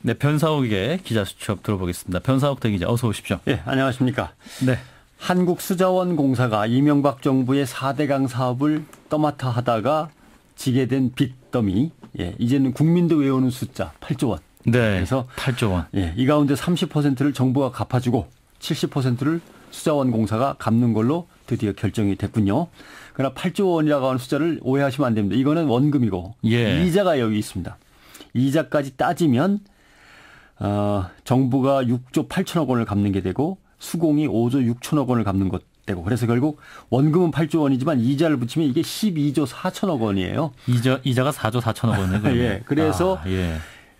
네, 변사옥의 기자 수첩 들어보겠습니다. 변사옥 대기자 어서 오십시오. 예, 안녕하십니까. 네. 한국수자원공사가 이명박 정부의 4대강 사업을 떠맡아 하다가 지게 된 빚더미. 예, 이제는 국민도 외우는 숫자 8조 원. 네. 그래서 8조 원. 예, 이 가운데 30%를 정부가 갚아주고 70%를 수자원공사가 갚는 걸로 드디어 결정이 됐군요. 그러나 8조 원이라고 하는 숫자를 오해하시면 안 됩니다. 이거는 원금이고 예. 이자가 여기 있습니다. 이자까지 따지면 정부가 6조 8천억 원을 갚는 게 되고 수공이 5조 6천억 원을 갚는 것 되고 그래서 결국 원금은 8조 원이지만 이자를 붙이면 이게 12조 4천억 원이에요. 이자가 4조 4천억 원이네요. 예. 그래서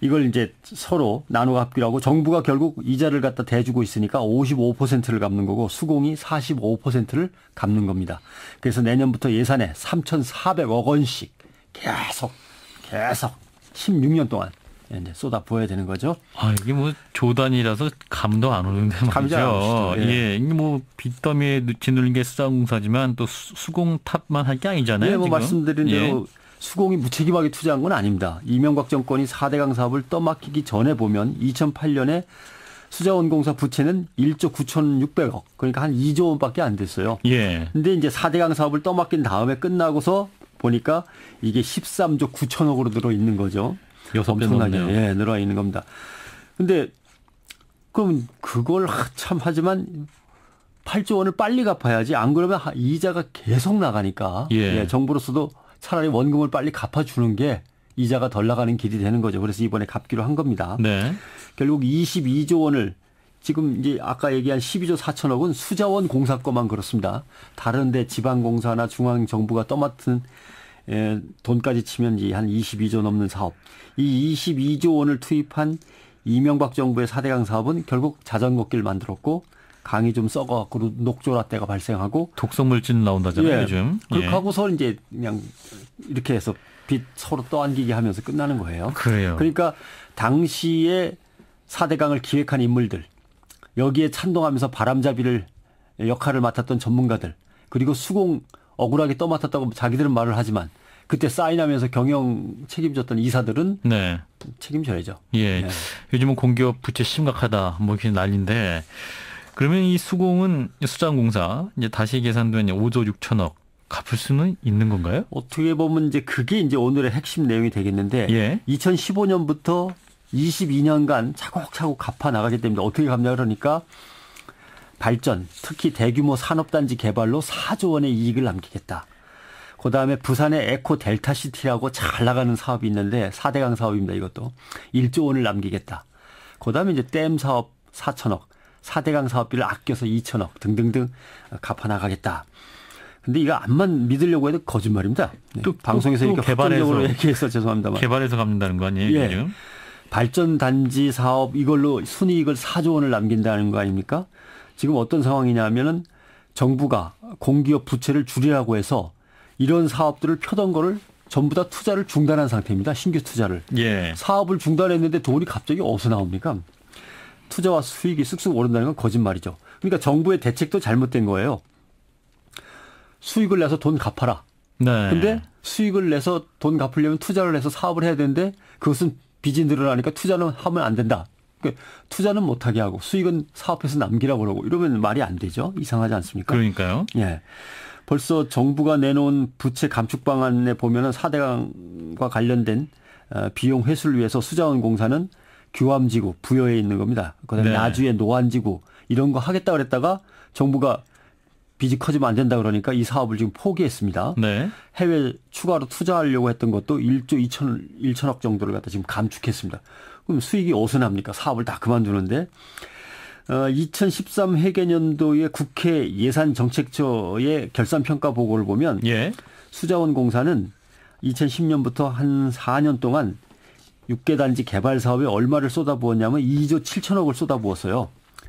이걸 이제 서로 나눠 갚기로 하고 정부가 결국 이자를 갖다 대주고 있으니까 55%를 갚는 거고 수공이 45%를 갚는 겁니다. 그래서 내년부터 예산에 3,400억 원씩 계속 16년 동안 이제 쏟아 부어야 되는 거죠. 아, 이게 뭐 조단이라서 감도 안 오는데 말이죠. 예. 이게 뭐 빚더미에 짓누른 게 수자원공사지만 또 수공 탑만 할 게 아니잖아요. 네, 뭐 지금. 말씀드린 대로 수공이 무책임하게 투자한 건 아닙니다. 이명박 정권이 4대강 사업을 떠맡기기 전에 보면 2008년에 수자원공사 부채는 1조 9,600억 그러니까 한 2조 원밖에 안 됐어요. 예. 근데 이제 4대강 사업을 떠맡긴 다음에 끝나고서 보니까 이게 13조 9천억으로 늘어 있는 거죠. 6배 넘네요. 예, 늘어 있는 겁니다. 근데 그럼 그걸 참 하지만 8조 원을 빨리 갚아야지 안 그러면 이자가 계속 나가니까 예, 정부로서도 차라리 원금을 빨리 갚아주는 게 이자가 덜 나가는 길이 되는 거죠. 그래서 이번에 갚기로 한 겁니다. 네. 결국 22조 원을 지금 이제 아까 얘기한 12조 4천억은 수자원 공사 거만 그렇습니다. 다른 데 지방공사나 중앙정부가 떠맡은 돈까지 치면 한 22조 넘는 사업. 이 22조 원을 투입한 이명박 정부의 4대강 사업은 결국 자전거길 만들었고 강이 좀 썩어갖고 녹조라떼가 발생하고 독성물질 나온다잖아요, 요즘. 그렇게 하고서 이제 그냥 이렇게 해서 빚 서로 떠안기게 하면서 끝나는 거예요. 그래요. 그러니까 당시에 4대강을 기획한 인물들, 여기에 찬동하면서 바람잡이를 역할을 맡았던 전문가들, 그리고 수공 억울하게 떠맡았다고 자기들은 말을 하지만 그때 사인하면서 경영 책임졌던 이사들은 책임져야죠. 예. 네. 요즘은 공기업 부채 심각하다 뭐 이렇게 난리인데 그러면 이 수공은 수자원공사 이제 다시 계산된 5조 6천억 갚을 수는 있는 건가요? 어떻게 보면 이제 그게 이제 오늘의 핵심 내용이 되겠는데 2015년부터 22년간 차곡차곡 갚아 나가게 됩니다. 어떻게 갚냐 그러니까 발전, 특히 대규모 산업단지 개발로 4조 원의 이익을 남기겠다. 그다음에 부산의 에코 델타시티라고 잘 나가는 사업이 있는데 4대강 사업입니다. 이것도 1조 원을 남기겠다. 그다음에 이제 댐 사업 4천억, 4대강 사업비를 아껴서 2천억 등등등 갚아 나가겠다. 근데 이거 암만 믿으려고 해도 거짓말입니다. 또 방송에서 이렇게 확정적으로 얘기해서 죄송합니다만. 개발해서 갚는다는 거 아니에요? 예. 발전단지 사업 이걸로 순이익을 4조 원을 남긴다는 거 아닙니까? 지금 어떤 상황이냐면은 정부가 공기업 부채를 줄이라고 해서 이런 사업들을 펴던 거를 전부 다 투자를 중단한 상태입니다. 신규 투자를. 사업을 중단했는데 돈이 갑자기 어디서 나옵니까? 투자와 수익이 쑥쑥 오른다는 건 거짓말이죠. 그러니까 정부의 대책도 잘못된 거예요. 수익을 내서 돈 갚아라. 근데 수익을 내서 돈 갚으려면 투자를 해서 사업을 해야 되는데 그것은 빚이 늘어나니까 투자는 하면 안 된다. 그러니까 투자는 못하게 하고 수익은 사업에서 남기라고 그러고 이러면 말이 안 되죠. 이상하지 않습니까? 그러니까요. 예. 벌써 정부가 내놓은 부채 감축 방안에 보면은 4대강과 관련된 비용 회수를 위해서 수자원공사는 규암지구 부여에 있는 겁니다. 그다음에 나주의 노안지구 이런 거 하겠다 그랬다가 정부가 빚이 커지면 안 된다 그러니까 이 사업을 지금 포기했습니다. 해외 추가로 투자하려고 했던 것도 1조 1천억 정도를 갖다 지금 감축했습니다. 그럼 수익이 어디서 납니까? 사업을 다 그만두는데 2013 회계년도의 국회 예산정책처의 결산평가 보고를 보면 수자원공사는 2010년부터 한 4년 동안 6개 단지 개발 사업에 얼마를 쏟아부었냐면 2조 7천억을 쏟아부었어요.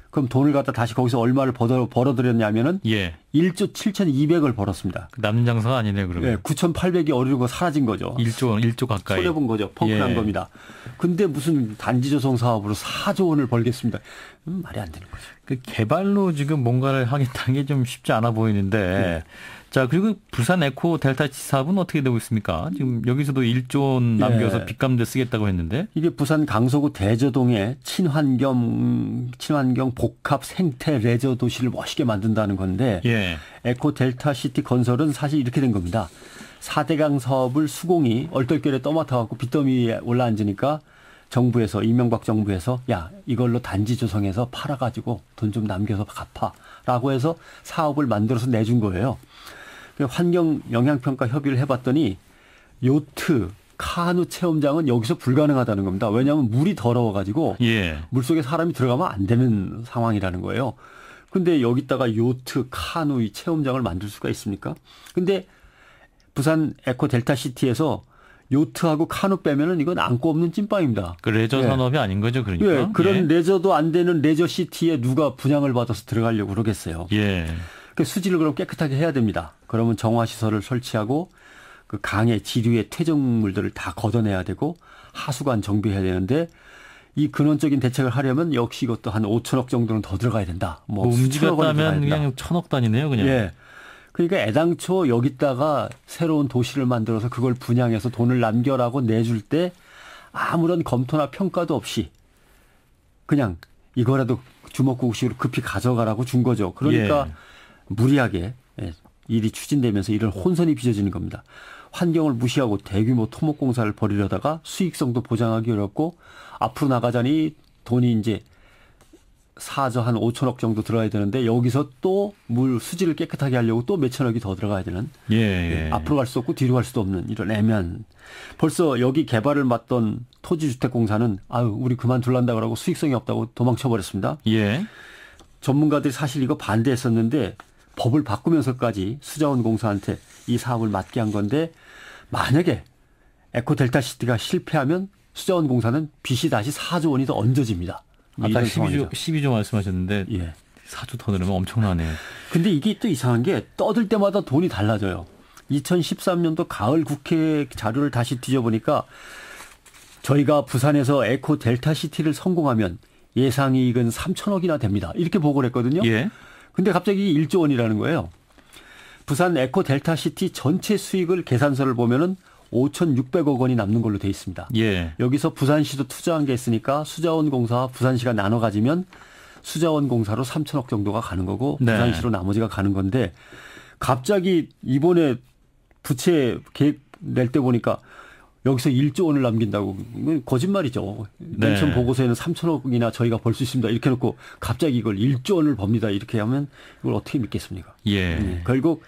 그럼 돈을 갖다 다시 거기서 얼마를 벌어들였냐면은 1조 7,200을 벌었습니다. 남는 장사가 아니네 그러면. 9,800이 어리고 사라진 거죠. 1조 가까이. 손해본 거죠. 펑크난 겁니다. 근데 무슨 단지 조성 사업으로 4조 원을 벌겠습니다. 말이 안 되는 거죠. 그 개발로 지금 뭔가를 하겠다는 게 좀 쉽지 않아 보이는데 자, 그리고 부산 에코 델타 사업은 어떻게 되고 있습니까? 지금 여기서도 1조 원 남겨서 빚감대 쓰겠다고 했는데. 이게 부산 강서구 대저동에 친환경 복합 생태 레저 도시를 멋있게 만든다는 건데 예. 에코 델타 시티 건설은 사실 이렇게 된 겁니다. 4대강 사업을 수공이 얼떨결에 떠맡아갖고 빚더미 위에 올라앉으니까 정부에서 이명박 정부에서 야 이걸로 단지 조성해서 팔아가지고 돈 좀 남겨서 갚아라고 해서 사업을 만들어서 내준 거예요. 환경 영향평가 협의를 해봤더니 요트, 카누 체험장은 여기서 불가능하다는 겁니다. 왜냐하면 물이 더러워가지고 예. 물속에 사람이 들어가면 안 되는 상황이라는 거예요. 근데 여기다가 요트, 카누 이 체험장을 만들 수가 있습니까? 근데 부산 에코 델타 시티에서 요트하고 카누 빼면은 이건 안고 없는 찐빵입니다. 그 레저 산업이 아닌 거죠, 그러니까. 예, 그런 레저도 안 되는 레저 시티에 누가 분양을 받아서 들어가려고 그러겠어요. 예. 그 수질을 그럼 깨끗하게 해야 됩니다. 그러면 정화 시설을 설치하고 그 강의 지류의 퇴적물들을 다 걷어내야 되고 하수관 정비해야 되는데 이 근원적인 대책을 하려면 역시 이것도 한 5천억 정도는 더 들어가야 된다. 뭐 움직였다면 그냥 천억 단위네요, 그냥. 예. 그러니까 애당초 여기다가 새로운 도시를 만들어서 그걸 분양해서 돈을 남겨라고 내줄 때 아무런 검토나 평가도 없이 그냥 이거라도 주먹구구식으로 급히 가져가라고 준 거죠. 그러니까 예. 무리하게 일이 추진되면서 이런 혼선이 빚어지는 겁니다. 환경을 무시하고 대규모 토목공사를 벌이려다가 수익성도 보장하기 어렵고 앞으로 나가자니 돈이 이제 사저 한 5천억 정도 들어야 되는데 여기서 또 물 수질을 깨끗하게 하려고 또 몇천억이 더 들어가야 되는 예. 앞으로 갈 수 없고 뒤로 갈 수도 없는 이런 애매한 벌써 여기 개발을 맡던 토지주택공사는 아유 우리 그만둘란다 그러고 수익성이 없다고 도망쳐버렸습니다. 예. 전문가들이 사실 이거 반대했었는데 법을 바꾸면서까지 수자원공사한테 이 사업을 맡게 한 건데 만약에 에코델타시티가 실패하면 수자원공사는 빚이 다시 4조 원이 더 얹어집니다. 아까 12조 말씀하셨는데 예. 4조 더 늘으면 엄청나네요. 근데 이게 또 이상한 게 떠들 때마다 돈이 달라져요. 2013년도 가을 국회 자료를 다시 뒤져보니까 저희가 부산에서 에코델타시티를 성공하면 예상이익은 3천억이나 됩니다. 이렇게 보고를 했거든요. 예. 근데 갑자기 1조 원이라는 거예요. 부산 에코델타시티 전체 수익을 계산서를 보면은 5,600억 원이 남는 걸로 돼 있습니다. 예. 여기서 부산시도 투자한 게 있으니까 수자원공사와 부산시가 나눠 가지면 수자원공사로 3천억 정도가 가는 거고 네. 부산시로 나머지가 가는 건데 갑자기 이번에 부채 계획 낼 때 보니까 여기서 1조 원을 남긴다고 이건 거짓말이죠. 네. 맨 처음 보고서에는 3천억이나 저희가 벌 수 있습니다. 이렇게 놓고 갑자기 이걸 1조 원을 법니다. 이렇게 하면 이걸 어떻게 믿겠습니까? 예. 결국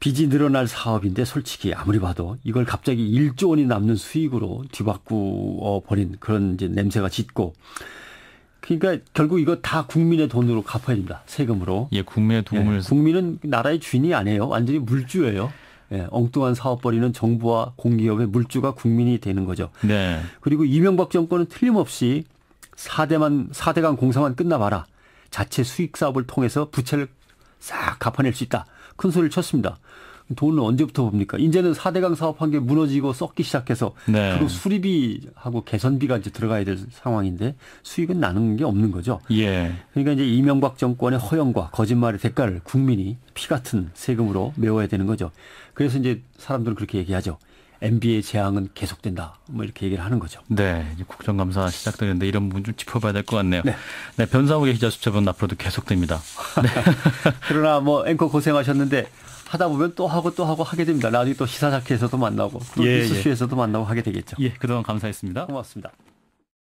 빚이 늘어날 사업인데 솔직히 아무리 봐도 이걸 갑자기 1조 원이 남는 수익으로 뒤바꾸어 버린 그런 이제 냄새가 짙고 그러니까 결국 이거 다 국민의 돈으로 갚아야 됩니다. 세금으로. 예, 국민의 도움을. 국민은 나라의 주인이 아니에요. 완전히 물주예요. 예, 엉뚱한 사업 벌이는 정부와 공기업의 물주가 국민이 되는 거죠. 네. 그리고 이명박 정권은 틀림없이 4대강 공사만 끝나봐라. 자체 수익 사업을 통해서 부채를 싹 갚아낼 수 있다. 큰 소리를 쳤습니다. 돈은 언제부터 봅니까? 이제는 4대강 사업한 게 무너지고 썩기 시작해서 네. 그리고 수리비하고 개선비가 이제 들어가야 될 상황인데 수익은 나는 게 없는 거죠. 예. 그러니까 이제 이명박 정권의 허영과 거짓말의 대가를 국민이 피 같은 세금으로 메워야 되는 거죠. 그래서 이제 사람들은 그렇게 얘기하죠. MB의 재앙은 계속된다. 뭐 이렇게 얘기를 하는 거죠. 네. 이제 국정감사 시작되는데 이런 부분 좀 짚어봐야 될 것 같네요. 네. 네. 변상욱의 기자수첩은 앞으로도 계속됩니다. 네. 그러나 뭐 앵커 고생하셨는데 하다 보면 또 하고 하게 됩니다. 나중에 또 시사자켓에서도 만나고 또 예, 뉴스쇼에서도 만나고 하게 되겠죠. 예. 그동안 감사했습니다. 고맙습니다.